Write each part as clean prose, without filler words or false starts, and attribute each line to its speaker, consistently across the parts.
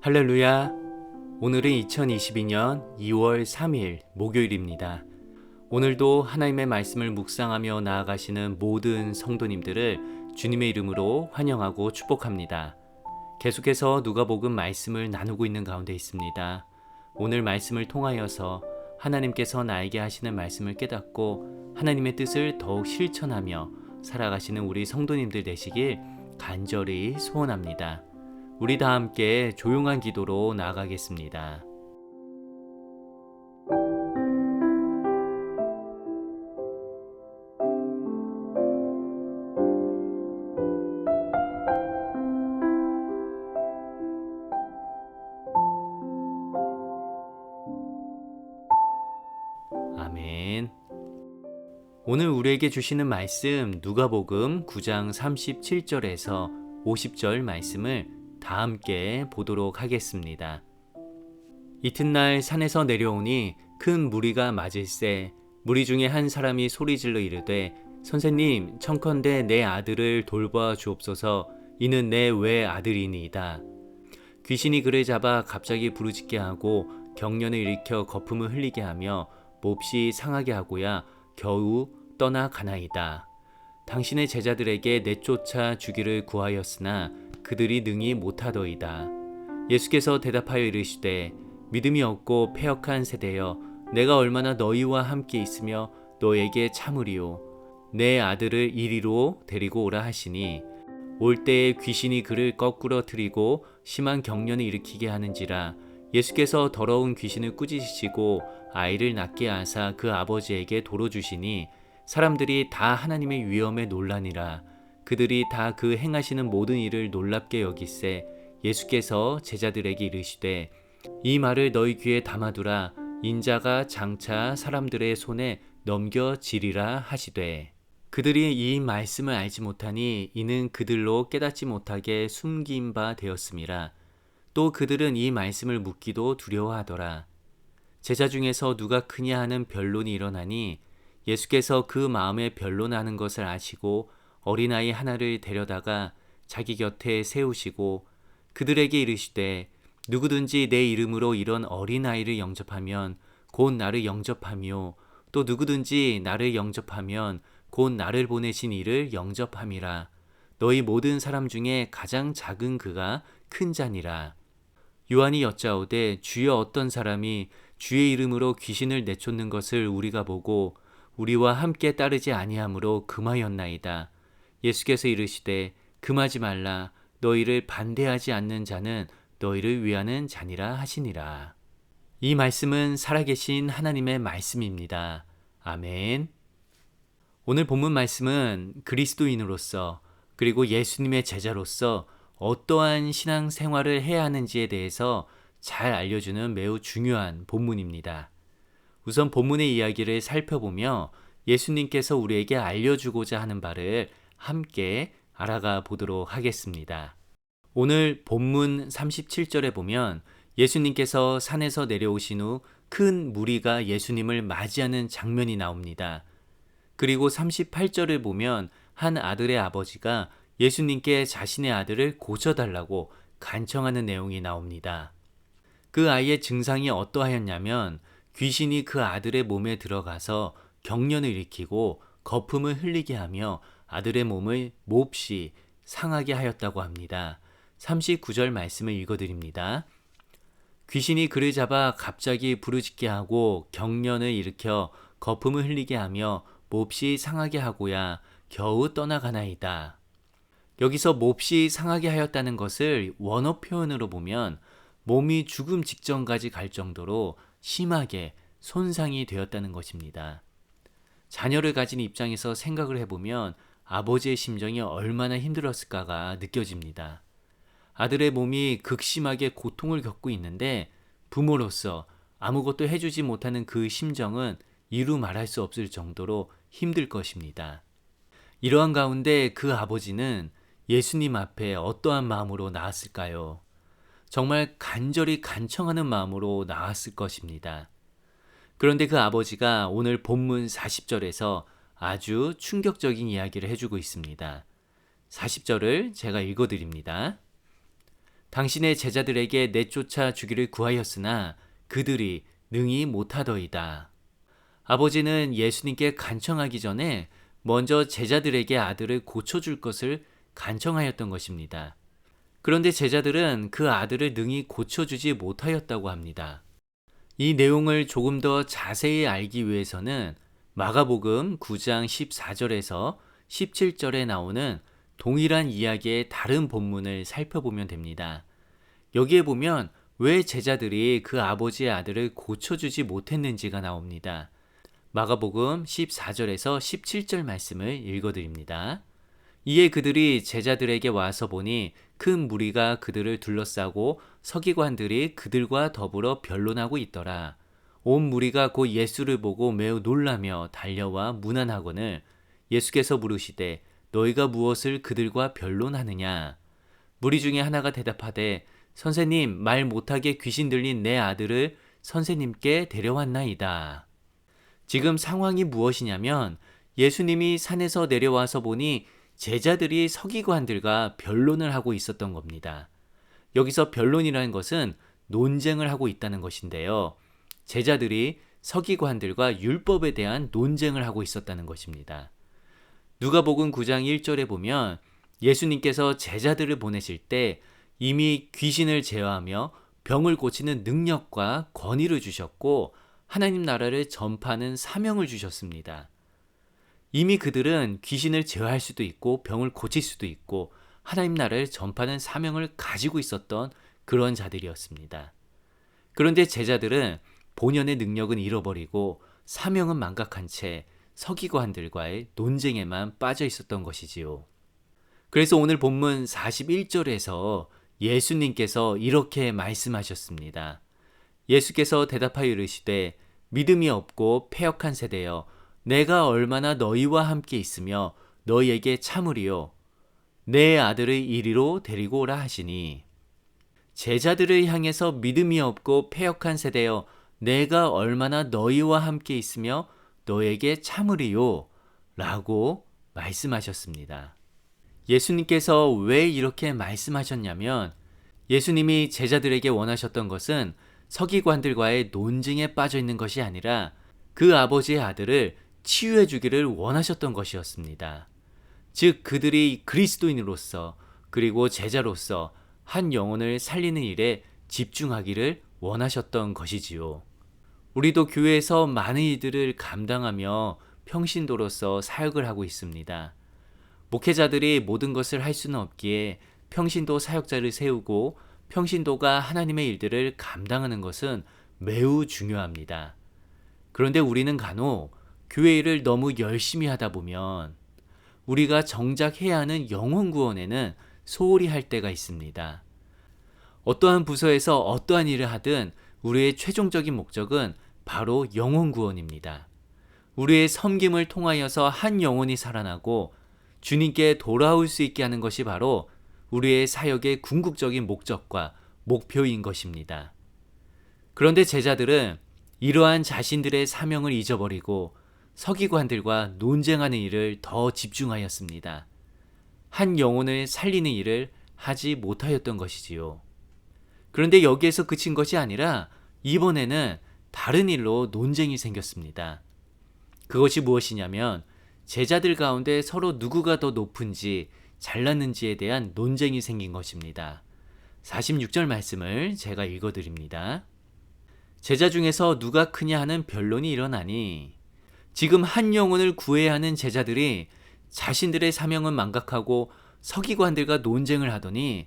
Speaker 1: 할렐루야. 오늘은 2022년 2월 3일 목요일입니다. 오늘도 하나님의 말씀을 묵상하며 나아가시는 모든 성도님들을 주님의 이름으로 환영하고 축복합니다. 계속해서 누가복음 말씀을 나누고 있는 가운데 있습니다. 오늘 말씀을 통하여서 하나님께서 나에게 하시는 말씀을 깨닫고 하나님의 뜻을 더욱 실천하며 살아가시는 우리 성도님들 되시길 간절히 소원합니다. 우리 다 함께 조용한 기도로 나아가겠습니다. 아멘. 오늘 우리에게 주시는 말씀 누가복음 9장 37절에서 50절 말씀을 다 함께 보도록 하겠습니다. 이튿날 산에서 내려오니 큰 무리가 맞을세 무리 중에 한 사람이 소리질러 이르되 선생님 청컨대 내 아들을 돌봐 주옵소서. 이는 내 외아들이니이다. 귀신이 그를 잡아 갑자기 부르짖게 하고 경련을 일으켜 거품을 흘리게 하며 몹시 상하게 하고야 겨우 떠나가나이다. 당신의 제자들에게 내쫓아 주기를 구하였으나 그들이 능히 못하더이다. 예수께서 대답하여 이르시되 믿음이 없고 패역한 세대여 내가 얼마나 너희와 함께 있으며 너에게 참으리요. 내 아들을 이리로 데리고 오라 하시니 올 때에 귀신이 그를 거꾸로 트이고 심한 경련을 일으키게 하는지라. 예수께서 더러운 귀신을 꾸짖으시고 아이를 낳게 하사 그 아버지에게 도로 주시니 사람들이 다 하나님의 위엄에 놀라니라. 그들이 다 그 행하시는 모든 일을 놀랍게 여기세 예수께서 제자들에게 이르시되 이 말을 너희 귀에 담아두라. 인자가 장차 사람들의 손에 넘겨지리라 하시되 그들이 이 말씀을 알지 못하니 이는 그들로 깨닫지 못하게 숨긴 바 되었음이라. 또 그들은 이 말씀을 묻기도 두려워하더라. 제자 중에서 누가 크냐 하는 변론이 일어나니 예수께서 그 마음에 변론하는 것을 아시고 어린아이 하나를 데려다가 자기 곁에 세우시고 그들에게 이르시되 누구든지 내 이름으로 이런 어린아이를 영접하면 곧 나를 영접하며 또 누구든지 나를 영접하면 곧 나를 보내신 이를 영접함이라. 너희 모든 사람 중에 가장 작은 그가 큰 자니라. 요한이 여짜오되 주여 어떤 사람이 주의 이름으로 귀신을 내쫓는 것을 우리가 보고 우리와 함께 따르지 아니하므로 금하였나이다. 예수께서 이르시되 금하지 말라. 너희를 반대하지 않는 자는 너희를 위하는 자니라 하시니라. 이 말씀은 살아계신 하나님의 말씀입니다. 아멘. 오늘 본문 말씀은 그리스도인으로서 그리고 예수님의 제자로서 어떠한 신앙 생활을 해야 하는지에 대해서 잘 알려주는 매우 중요한 본문입니다. 우선 본문의 이야기를 살펴보며 예수님께서 우리에게 알려주고자 하는 바를 함께 알아가 보도록 하겠습니다. 오늘 본문 37절에 보면 예수님께서 산에서 내려오신 후 큰 무리가 예수님을 맞이하는 장면이 나옵니다. 그리고 38절을 보면 한 아들의 아버지가 예수님께 자신의 아들을 고쳐달라고 간청하는 내용이 나옵니다. 그 아이의 증상이 어떠하였냐면 귀신이 그 아들의 몸에 들어가서 경련을 일으키고 거품을 흘리게 하며 아들의 몸을 몹시 상하게 하였다고 합니다. 39절 말씀을 읽어드립니다. 귀신이 그를 잡아 갑자기 부르짖게 하고 경련을 일으켜 거품을 흘리게 하며 몹시 상하게 하고야 겨우 떠나가나이다. 여기서 몹시 상하게 하였다는 것을 원어 표현으로 보면 몸이 죽음 직전까지 갈 정도로 심하게 손상이 되었다는 것입니다. 자녀를 가진 입장에서 생각을 해보면 아버지의 심정이 얼마나 힘들었을까가 느껴집니다. 아들의 몸이 극심하게 고통을 겪고 있는데 부모로서 아무것도 해주지 못하는 그 심정은 이루 말할 수 없을 정도로 힘들 것입니다. 이러한 가운데 그 아버지는 예수님 앞에 어떠한 마음으로 나왔을까요? 정말 간절히 간청하는 마음으로 나왔을 것입니다. 그런데 그 아버지가 오늘 본문 40절에서 아주 충격적인 이야기를 해주고 있습니다. 40절을 제가 읽어드립니다. 당신의 제자들에게 내쫓아 주기를 구하였으나 그들이 능히 못하더이다. 아버지는 예수님께 간청하기 전에 먼저 제자들에게 아들을 고쳐줄 것을 간청하였던 것입니다. 그런데 제자들은 그 아들을 능히 고쳐주지 못하였다고 합니다. 이 내용을 조금 더 자세히 알기 위해서는 마가복음 9장 14절에서 17절에 나오는 동일한 이야기의 다른 본문을 살펴보면 됩니다. 여기에 보면 왜 제자들이 그 아버지의 아들을 고쳐주지 못했는지가 나옵니다. 마가복음 14절에서 17절 말씀을 읽어드립니다. 이에 그들이 제자들에게 와서 보니 큰 무리가 그들을 둘러싸고 서기관들이 그들과 더불어 변론하고 있더라. 온 무리가 곧 예수를 보고 매우 놀라며 달려와 문안하거늘 예수께서 물으시되 너희가 무엇을 그들과 변론하느냐? 무리 중에 하나가 대답하되 선생님, 말 못하게 귀신 들린 내 아들을 선생님께 데려왔나이다. 지금 상황이 무엇이냐면 예수님이 산에서 내려와서 보니 제자들이 서기관들과 변론을 하고 있었던 겁니다. 여기서 변론이라는 것은 논쟁을 하고 있다는 것인데요. 제자들이 서기관들과 율법에 대한 논쟁을 하고 있었다는 것입니다. 누가복음 9장 1절에 보면 예수님께서 제자들을 보내실 때 이미 귀신을 제어하며 병을 고치는 능력과 권위를 주셨고 하나님 나라를 전파하는 사명을 주셨습니다. 이미 그들은 귀신을 제어할 수도 있고 병을 고칠 수도 있고 하나님 나라를 전파하는 사명을 가지고 있었던 그런 자들이었습니다. 그런데 제자들은 본연의 능력은 잃어버리고 사명은 망각한 채 서기관들과의 논쟁에만 빠져 있었던 것이지요. 그래서 오늘 본문 41절에서 예수님께서 이렇게 말씀하셨습니다. 예수께서 대답하여 이르시되 믿음이 없고 패역한 세대여 내가 얼마나 너희와 함께 있으며 너희에게 참으리요 내 아들을 이리로 데리고 오라 하시니 제자들을 향해서 믿음이 없고 패역한 세대여 내가 얼마나 너희와 함께 있으며 너에게 참으리요 라고 말씀하셨습니다. 예수님께서 왜 이렇게 말씀하셨냐면 예수님이 제자들에게 원하셨던 것은 서기관들과의 논쟁에 빠져 있는 것이 아니라 그 아버지의 아들을 치유해 주기를 원하셨던 것이었습니다. 즉 그들이 그리스도인으로서 그리고 제자로서 한 영혼을 살리는 일에 집중하기를 원하셨던 것이지요. 우리도 교회에서 많은 일들을 감당하며 평신도로서 사역을 하고 있습니다. 목회자들이 모든 것을 할 수는 없기에 평신도 사역자를 세우고 평신도가 하나님의 일들을 감당하는 것은 매우 중요합니다. 그런데 우리는 간혹 교회 일을 너무 열심히 하다 보면 우리가 정작 해야 하는 영혼 구원에는 소홀히 할 때가 있습니다. 어떠한 부서에서 어떠한 일을 하든 우리의 최종적인 목적은 바로 영혼 구원입니다. 우리의 섬김을 통하여서 한 영혼이 살아나고 주님께 돌아올 수 있게 하는 것이 바로 우리의 사역의 궁극적인 목적과 목표인 것입니다. 그런데 제자들은 이러한 자신들의 사명을 잊어버리고 서기관들과 논쟁하는 일을 더 집중하였습니다. 한 영혼을 살리는 일을 하지 못하였던 것이지요. 그런데 여기에서 그친 것이 아니라 이번에는 다른 일로 논쟁이 생겼습니다. 그것이 무엇이냐면 제자들 가운데 서로 누구가 더 높은지 잘났는지에 대한 논쟁이 생긴 것입니다. 46절 말씀을 제가 읽어드립니다. 제자 중에서 누가 크냐 하는 변론이 일어나니 지금 한 영혼을 구해야 하는 제자들이 자신들의 사명은 망각하고 서기관들과 논쟁을 하더니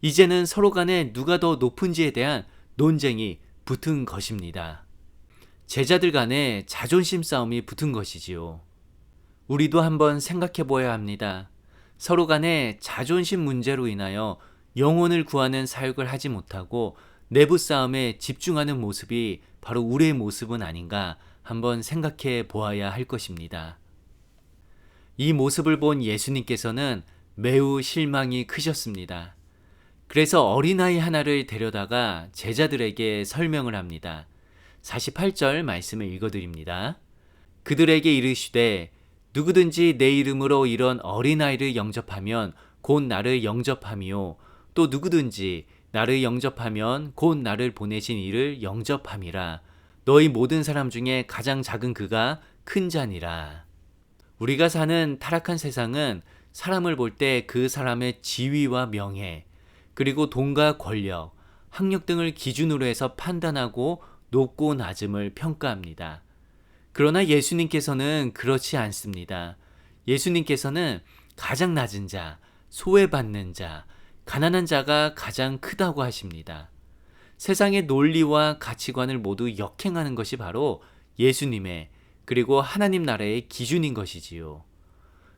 Speaker 1: 이제는 서로 간에 누가 더 높은지에 대한 논쟁이 붙은 것입니다. 제자들 간에 자존심 싸움이 붙은 것이지요. 우리도 한번 생각해 보아야 합니다. 서로 간에 자존심 문제로 인하여 영혼을 구하는 사역을 하지 못하고 내부 싸움에 집중하는 모습이 바로 우리의 모습은 아닌가 한번 생각해 보아야 할 것입니다. 이 모습을 본 예수님께서는 매우 실망이 크셨습니다. 그래서 어린아이 하나를 데려다가 제자들에게 설명을 합니다. 48절 말씀을 읽어드립니다. 그들에게 이르시되 누구든지 내 이름으로 이런 어린아이를 영접하면 곧 나를 영접함이요 또 누구든지 나를 영접하면 곧 나를 보내신 이를 영접함이라. 너희 모든 사람 중에 가장 작은 그가 큰 자니라. 우리가 사는 타락한 세상은 사람을 볼 때 그 사람의 지위와 명예, 그리고 돈과 권력, 학력 등을 기준으로 해서 판단하고 높고 낮음을 평가합니다. 그러나 예수님께서는 그렇지 않습니다. 예수님께서는 가장 낮은 자, 소외받는 자, 가난한 자가 가장 크다고 하십니다. 세상의 논리와 가치관을 모두 역행하는 것이 바로 예수님의 그리고 하나님 나라의 기준인 것이지요.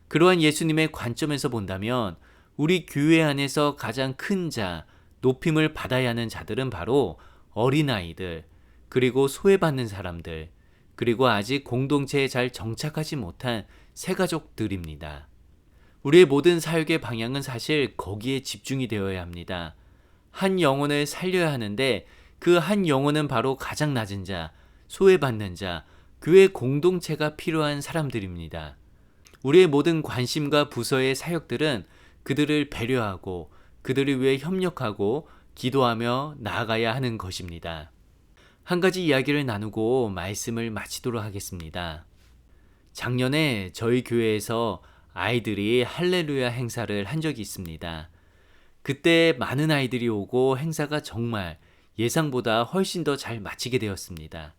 Speaker 1: 그러한 예수님의 관점에서 본다면 우리 교회 안에서 가장 큰 자, 높임을 받아야 하는 자들은 바로 어린아이들, 그리고 소외받는 사람들, 그리고 아직 공동체에 잘 정착하지 못한 새가족들입니다. 우리의 모든 사역의 방향은 사실 거기에 집중이 되어야 합니다. 한 영혼을 살려야 하는데 그 한 영혼은 바로 가장 낮은 자, 소외받는 자, 교회 공동체가 필요한 사람들입니다. 우리의 모든 관심과 부서의 사역들은 그들을 배려하고 그들을 위해 협력하고 기도하며 나아가야 하는 것입니다. 한 가지 이야기를 나누고 말씀을 마치도록 하겠습니다. 작년에 저희 교회에서 아이들이 할렐루야 행사를 한 적이 있습니다. 그때 많은 아이들이 오고 행사가 정말 예상보다 훨씬 더 잘 마치게 되었습니다.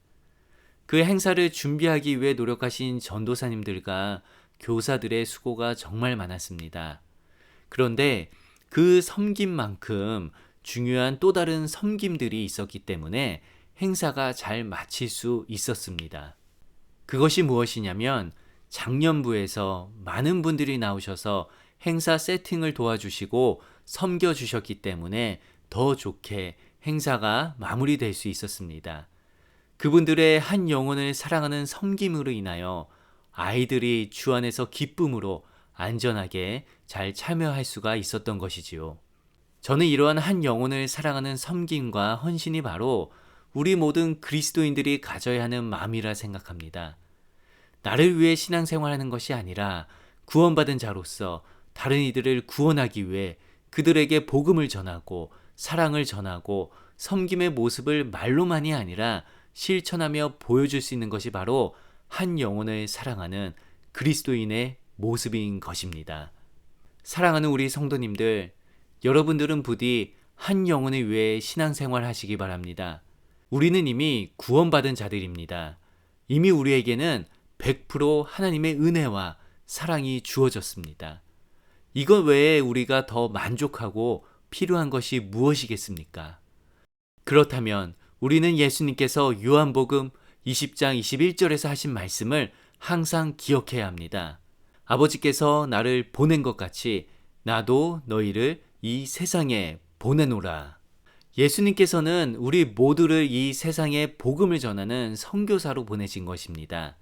Speaker 1: 그 행사를 준비하기 위해 노력하신 전도사님들과 교사들의 수고가 정말 많았습니다. 그런데 그 섬김만큼 중요한 또 다른 섬김들이 있었기 때문에 행사가 잘 마칠 수 있었습니다. 그것이 무엇이냐면 작년부에서 많은 분들이 나오셔서 행사 세팅을 도와주시고 섬겨주셨기 때문에 더 좋게 행사가 마무리될 수 있었습니다. 그분들의 한 영혼을 사랑하는 섬김으로 인하여 아이들이 주 안에서 기쁨으로 안전하게 잘 참여할 수가 있었던 것이지요. 저는 이러한 한 영혼을 사랑하는 섬김과 헌신이 바로 우리 모든 그리스도인들이 가져야 하는 마음이라 생각합니다. 나를 위해 신앙생활하는 것이 아니라 구원받은 자로서 다른 이들을 구원하기 위해 그들에게 복음을 전하고 사랑을 전하고 섬김의 모습을 말로만이 아니라 실천하며 보여줄 수 있는 것이 바로 한 영혼을 사랑하는 그리스도인의 모습인 것입니다. 사랑하는 우리 성도님들, 여러분들은 부디 한 영혼을 위해 신앙생활 하시기 바랍니다. 우리는 이미 구원받은 자들입니다. 이미 우리에게는 100% 하나님의 은혜와 사랑이 주어졌습니다. 이것 외에 우리가 더 만족하고 필요한 것이 무엇이겠습니까? 그렇다면 우리는 예수님께서 요한복음 20장 21절에서 하신 말씀을 항상 기억해야 합니다. 아버지께서 나를 보낸 것 같이 나도 너희를 이 세상에 보내노라. 예수님께서는 우리 모두를 이 세상에 복음을 전하는 선교사로 보내신 것입니다.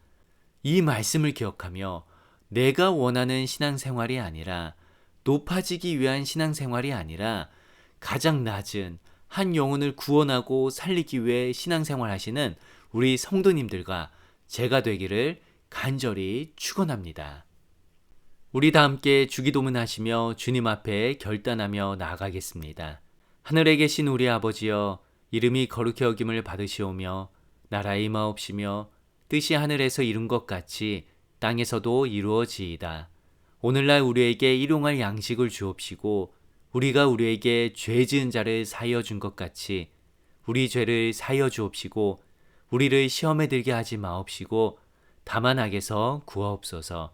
Speaker 1: 이 말씀을 기억하며 내가 원하는 신앙생활이 아니라 높아지기 위한 신앙생활이 아니라 가장 낮은 한 영혼을 구원하고 살리기 위해 신앙생활 하시는 우리 성도님들과 제가 되기를 간절히 축원합니다. 우리 다 함께 주기도문 하시며 주님 앞에 결단하며 나아가겠습니다. 하늘에 계신 우리 아버지여, 이름이 거룩히 여김을 받으시오며 나라의 임하옵시며 뜻이 하늘에서 이룬 것 같이 땅에서도 이루어지이다. 오늘날 우리에게 일용할 양식을 주옵시고 우리가 우리에게 죄 지은 자를 사하여 준 것 같이 우리 죄를 사하여 주옵시고 우리를 시험에 들게 하지 마옵시고 다만 악에서 구하옵소서.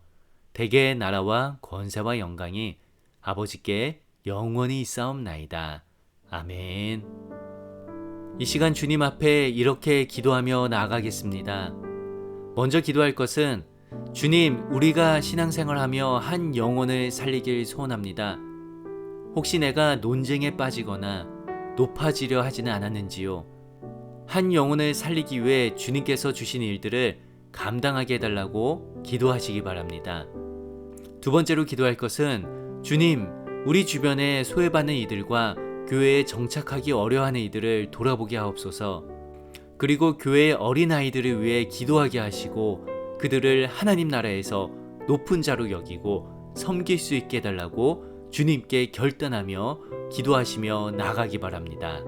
Speaker 1: 대개의 나라와 권세와 영광이 아버지께 영원히 있사옵나이다. 아멘. 이 시간 주님 앞에 이렇게 기도하며 나아가겠습니다. 먼저 기도할 것은 주님, 우리가 신앙생활하며 한 영혼을 살리길 소원합니다. 혹시 내가 논쟁에 빠지거나 높아지려 하지는 않았는지요? 한 영혼을 살리기 위해 주님께서 주신 일들을 감당하게 해달라고 기도하시기 바랍니다. 두 번째로 기도할 것은 주님, 우리 주변에 소외받는 이들과 교회에 정착하기 어려워하는 이들을 돌아보게 하옵소서. 그리고 교회의 어린아이들을 위해 기도하게 하시고 그들을 하나님 나라에서 높은 자로 여기고 섬길 수 있게 해달라고 주님께 결단하며 기도하시며 나가기 바랍니다.